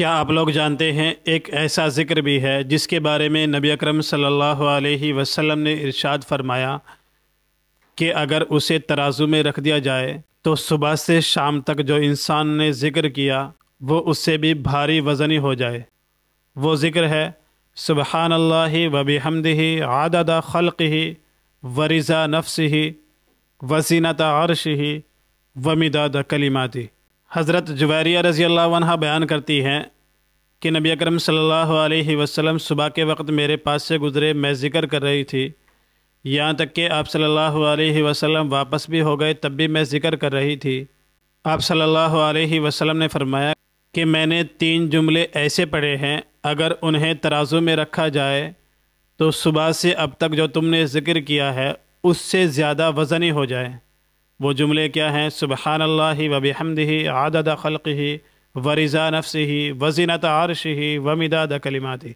کیا آپ لوگ جانتے ہیں ایک ایسا ذکر بھی ہے جس کے بارے میں نبی اکرم صلی اللہ علیہ وسلم نے ارشاد فرمایا کہ اگر اسے ترازو میں رکھ دیا جائے تو صبح سے شام تک جو انسان نے ذکر کیا وہ اس سے بھی بھاری وزنی ہو جائے۔ وہ ذکر ہے سبحان اللہ و بحمدہ عدد خلقہ ورضا نفسہ وزینۃ عرشہ ومداد کلماتہ۔ حضرت جویریہ رضی اللہ عنہ بیان کرتی ہیں کہ نبی اکرم صلی اللہ علیہ وسلم صبح کے وقت میرے پاس سے گزرے، میں ذکر کر رہی تھی، یہاں تک کہ آپ صلی اللہ علیہ وسلم واپس بھی ہو گئے تب بھی میں ذکر کر رہی تھی۔ آپ صلی اللہ علیہ وسلم نے فرمایا کہ میں نے 3 جملے ایسے پڑھے ہیں، اگر انہیں ترازو میں رکھا جائے تو صبح سے اب تک جو تم نے ذکر کیا ہے اس سے زیادہ وزنی ہو جائے۔ وہ جملے کیا ہیں؟ سبحان اللہ و بحمدہ عدد خلقہ ورضا نفسہ وزینۃ عرشہ ومداد کلماتہ۔